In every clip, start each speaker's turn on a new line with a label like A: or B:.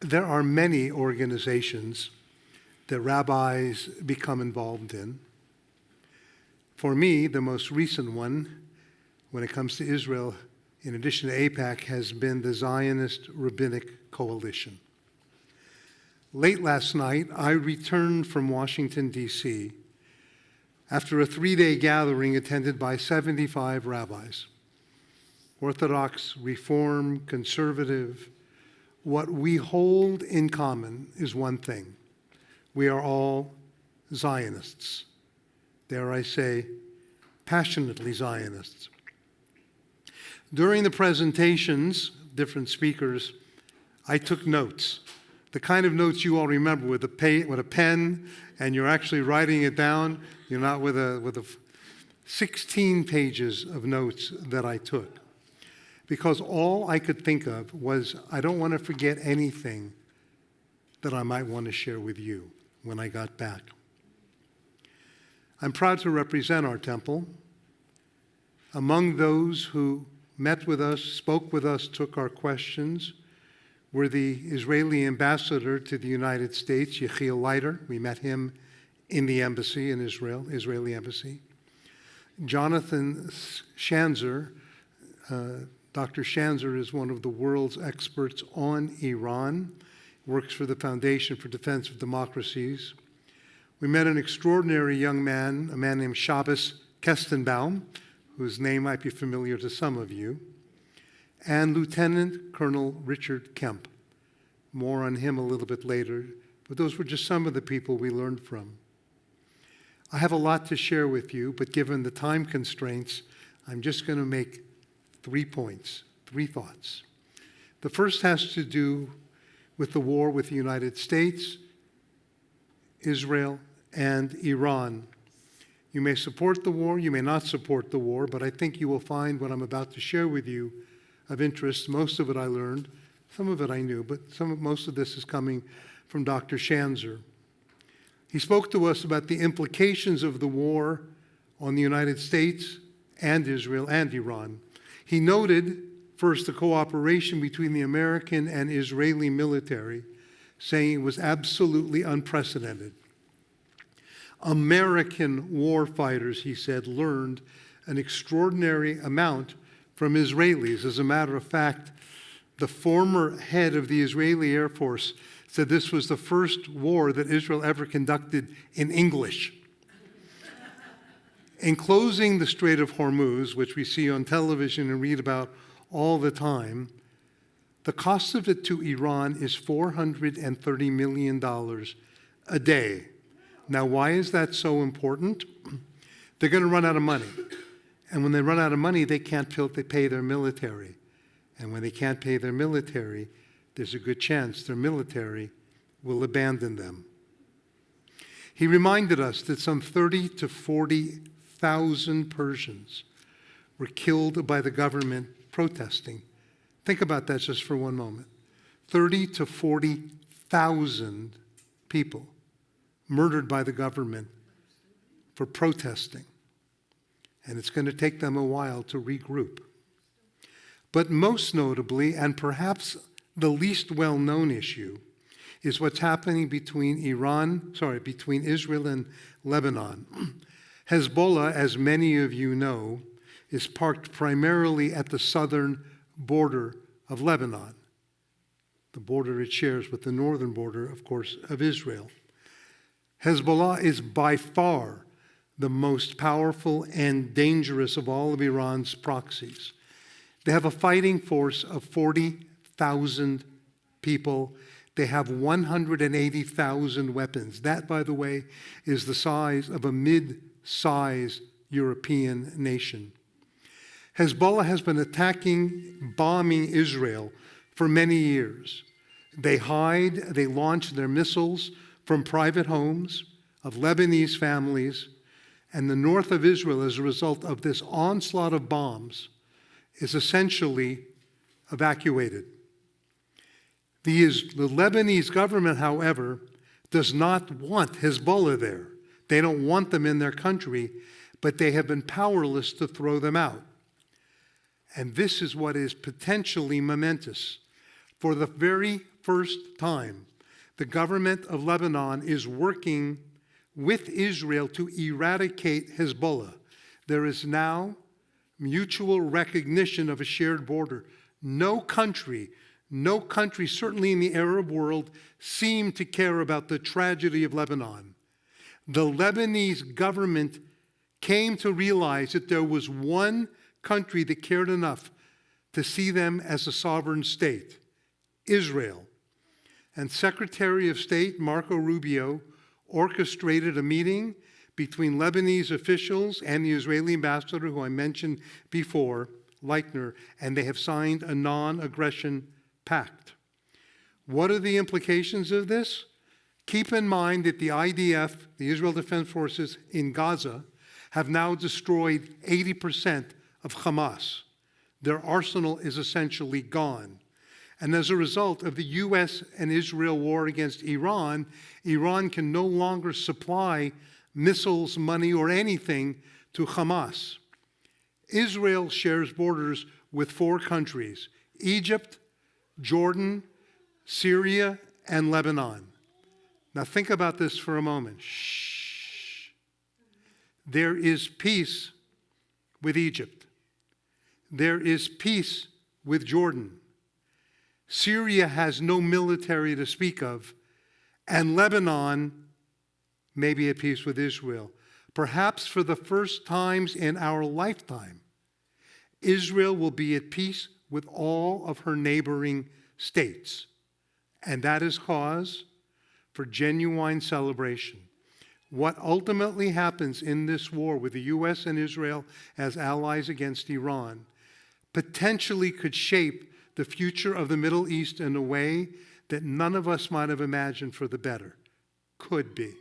A: There are many organizations that rabbis become involved in. For me, the most recent one, when it comes to Israel, in addition to AIPAC, has been the Zionist Rabbinic Coalition. Late last night, I returned from Washington, D.C., after a 3-day gathering attended by 75 rabbis, Orthodox, Reform, Conservative. What we hold in common is one thing. We are all Zionists. Dare I say, passionately Zionists. During the presentations, different speakers, I took notes. The kind of notes you all remember with a pen, and you're actually writing it down. You're not with a 16 pages of notes that I took. Because all I could think of was, I don't want to forget anything that I might want to share with you when I got back. I'm proud to represent our temple. Among those who met with us, spoke with us, took our questions, were the Israeli ambassador to the United States, Yechiel Leiter. We met him in the embassy in Israel, Israeli embassy. Jonathan Schanzer, Dr. Schanzer is one of the world's experts on Iran, works for the Foundation for Defense of Democracies. We met an extraordinary young man, a man named Shabbos Kestenbaum, whose name might be familiar to some of you, and Lieutenant Colonel Richard Kemp. More on him a little bit later, but those were just some of the people we learned from. I have a lot to share with you, but given the time constraints, I'm just going to make 3 points, 3 thoughts. The first has to do with the war with the United States, Israel, and Iran. You may support the war, you may not support the war, but I think you will find what I'm about to share with you of interest. Most of it I learned, some of it I knew, but most of this is coming from Dr. Schanzer. He spoke to us about the implications of the war on the United States and Israel and Iran. He noted, first, the cooperation between the American and Israeli military, saying it was absolutely unprecedented. American warfighters, he said, learned an extraordinary amount from Israelis. As a matter of fact, the former head of the Israeli Air Force said this was the first war that Israel ever conducted in English. In closing the Strait of Hormuz, which we see on television and read about all the time, the cost of it to Iran is $430 million a day. Now, why is that so important? They're going to run out of money. And when they run out of money, they can't pay their military. And when they can't pay their military, there's a good chance their military will abandon them. He reminded us that some 30 to 40,000 Persians were killed by the government protesting. Think about that just for one moment. 30 to 40,000 people murdered by the government for protesting. And it's going to take them a while to regroup. But most notably, and perhaps the least well-known issue, is what's happening between Israel and Lebanon. Hezbollah, as many of you know, is parked primarily at the southern border of Lebanon, the border it shares with the northern border, of course, of Israel. Hezbollah is by far the most powerful and dangerous of all of Iran's proxies. They have a fighting force of 40,000 people. They have 180,000 weapons. That, by the way, is the size of a mid-size European nation. Hezbollah has been attacking, bombing Israel for many years. They launch their missiles from private homes of Lebanese families, and the north of Israel, as a result of this onslaught of bombs, is essentially evacuated. The Lebanese government, however, does not want Hezbollah there. They don't want them in their country, but they have been powerless to throw them out. And this is what is potentially momentous. For the very first time, the government of Lebanon is working with Israel to eradicate Hezbollah. There is now mutual recognition of a shared border. No country, certainly in the Arab world, seemed to care about the tragedy of Lebanon. The Lebanese government came to realize that there was one country that cared enough to see them as a sovereign state, Israel. And Secretary of State Marco Rubio orchestrated a meeting between Lebanese officials and the Israeli ambassador, who I mentioned before, Leitner, and they have signed a non-aggression pact. What are the implications of this? Keep in mind that the IDF, the Israel Defense Forces in Gaza, have now destroyed 80% of Hamas. Their arsenal is essentially gone. And as a result of the U.S. and Israel war against Iran, Iran can no longer supply missiles, money, or anything to Hamas. Israel shares borders with 4 countries: Egypt, Jordan, Syria, and Lebanon. Now think about this for a moment. Shh. There is peace with Egypt. There is peace with Jordan. Syria has no military to speak of, and Lebanon may be at peace with Israel. Perhaps for the first times in our lifetime, Israel will be at peace with all of her neighboring states, and that is cause for genuine celebration. What ultimately happens in this war with the U.S. and Israel as allies against Iran potentially could shape the future of the Middle East in a way that none of us might have imagined for the better. Could be.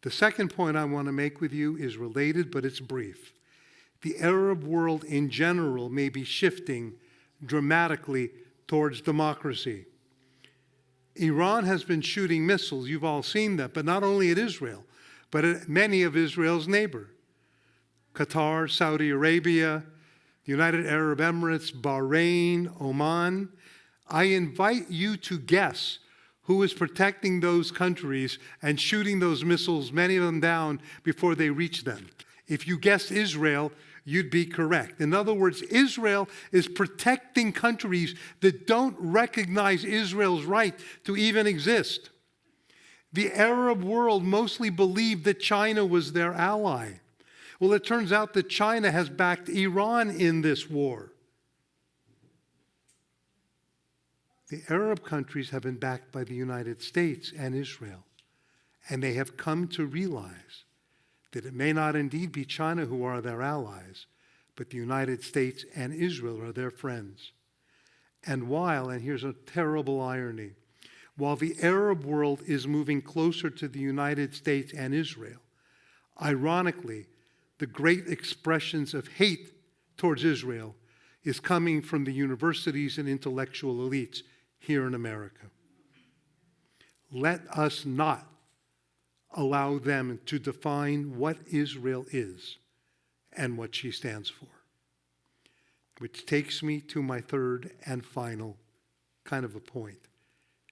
A: The second point I want to make with you is related, but it's brief. The Arab world in general may be shifting dramatically towards democracy. Iran has been shooting missiles, you've all seen that, but not only at Israel, but at many of Israel's neighbors. Qatar, Saudi Arabia, the United Arab Emirates, Bahrain, Oman. I invite you to guess who is protecting those countries and shooting those missiles, many of them down, before they reach them. If you guessed Israel, you'd be correct. In other words, Israel is protecting countries that don't recognize Israel's right to even exist. The Arab world mostly believed that China was their ally. Well, it turns out that China has backed Iran in this war. The Arab countries have been backed by the United States and Israel, and they have come to realize that it may not indeed be China who are their allies, but the United States and Israel are their friends. And here's a terrible irony, while the Arab world is moving closer to the United States and Israel, ironically, the great expressions of hate towards Israel is coming from the universities and intellectual elites here in America. Let us not allow them to define what Israel is and what she stands for. Which takes me to my third and final kind of a point,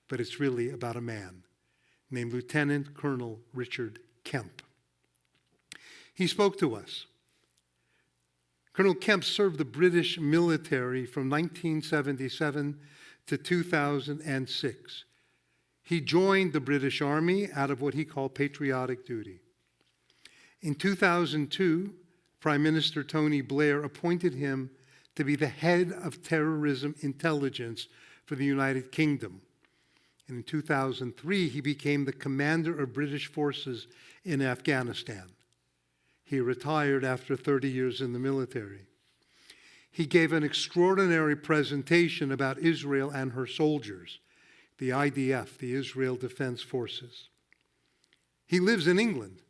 A: but it's really about a man named Lieutenant Colonel Richard Kemp. He spoke to us. Colonel Kemp served the British military from 1977 to 2006. He joined the British Army out of what he called patriotic duty. In 2002, Prime Minister Tony Blair appointed him to be the head of terrorism intelligence for the United Kingdom. And in 2003, he became the commander of British forces in Afghanistan. He retired after 30 years in the military. He gave an extraordinary presentation about Israel and her soldiers, the IDF, the Israel Defense Forces. He lives in England,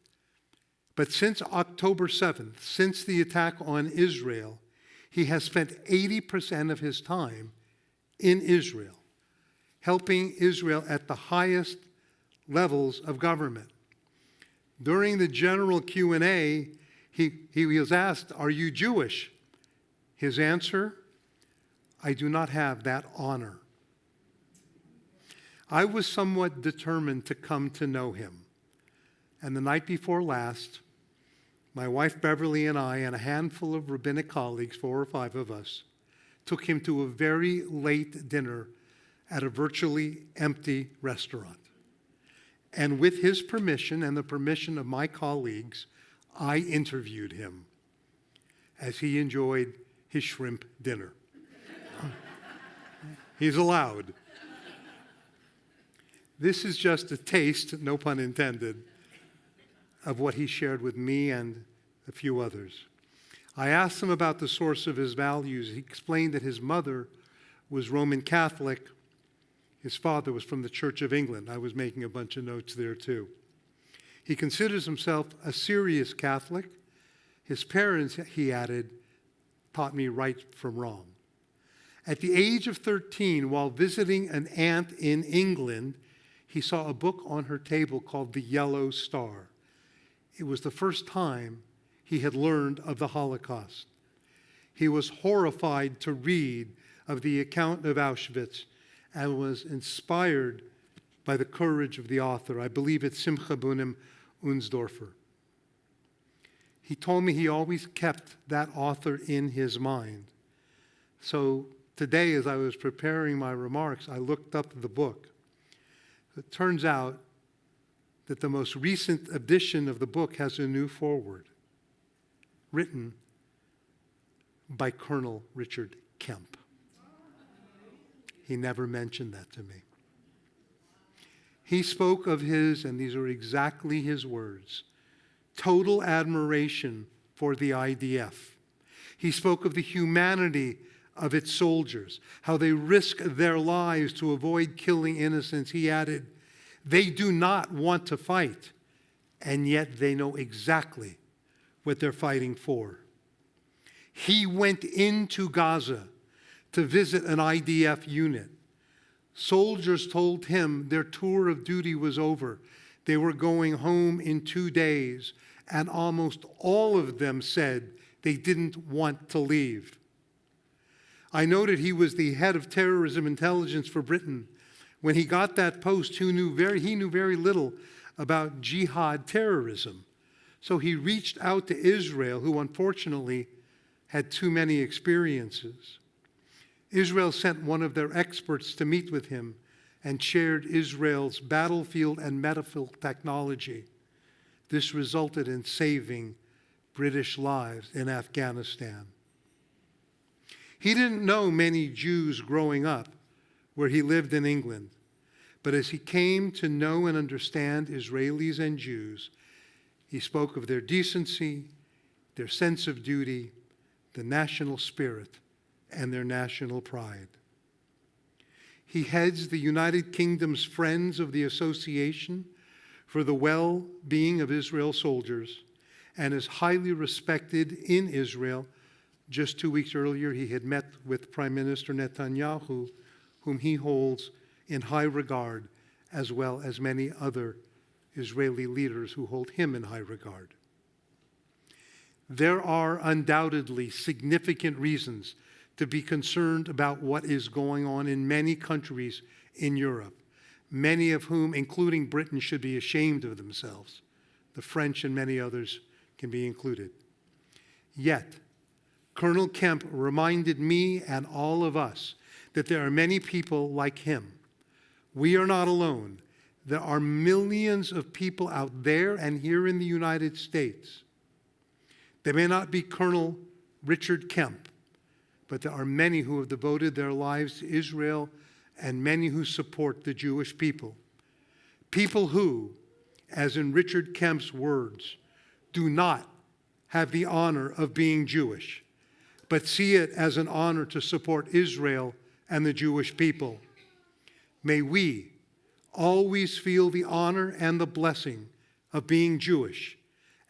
A: but since October 7th, since the attack on Israel, he has spent 80% of his time in Israel, helping Israel at the highest levels of government. During the general Q&A, he was asked, "Are you Jewish?" His answer, "I do not have that honor." I was somewhat determined to come to know him. And the night before last, my wife Beverly and I and a handful of rabbinic colleagues, 4 or 5 of us, took him to a very late dinner at a virtually empty restaurant. And with his permission and the permission of my colleagues, I interviewed him as he enjoyed his shrimp dinner. He's allowed. This is just a taste, no pun intended, of what he shared with me and a few others. I asked him about the source of his values. He explained that his mother was Roman Catholic. His father was from the Church of England. I was making a bunch of notes there too. He considers himself a serious Catholic. His parents, he added, taught me right from wrong. At the age of 13, while visiting an aunt in England, he saw a book on her table called The Yellow Star. It was the first time he had learned of the Holocaust. He was horrified to read of the account of Auschwitz and was inspired by the courage of the author. I believe it's Simcha Bunim Unsdorfer. He told me he always kept that author in his mind. So today, as I was preparing my remarks, I looked up the book. It turns out that the most recent edition of the book has a new foreword written by Colonel Richard Kemp. He never mentioned that to me. He spoke of his, and these are exactly his words, total admiration for the IDF. He spoke of the humanity of its soldiers, how they risk their lives to avoid killing innocents. He added, they do not want to fight, and yet they know exactly what they're fighting for. He went into Gaza to visit an IDF unit. Soldiers told him their tour of duty was over. They were going home in 2 days, and almost all of them said they didn't want to leave. I noted he was the head of terrorism intelligence for Britain. When he got that post, he knew very little about jihad terrorism. So he reached out to Israel, who unfortunately had too many experiences. Israel sent one of their experts to meet with him and shared Israel's battlefield and medical technology. This resulted in saving British lives in Afghanistan. He didn't know many Jews growing up where he lived in England, but as he came to know and understand Israelis and Jews, he spoke of their decency, their sense of duty, the national spirit, and their national pride. He heads the United Kingdom's Friends of the Association for the Well-Being of Israel Soldiers and is highly respected in Israel. Just 2 weeks earlier, he had met with Prime Minister Netanyahu, whom he holds in high regard, as well as many other Israeli leaders who hold him in high regard. There are undoubtedly significant reasons to be concerned about what is going on in many countries in Europe, many of whom, including Britain, should be ashamed of themselves. The French and many others can be included. Yet, Colonel Kemp reminded me and all of us that there are many people like him. We are not alone. There are millions of people out there and here in the United States. They may not be Colonel Richard Kemp, but there are many who have devoted their lives to Israel and many who support the Jewish people. People who, as in Richard Kemp's words, do not have the honor of being Jewish, but see it as an honor to support Israel and the Jewish people. May we always feel the honor and the blessing of being Jewish,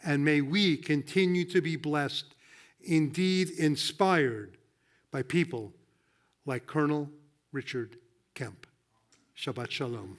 A: and may we continue to be blessed, indeed inspired, by people like Colonel Richard Kemp. Shabbat Shalom.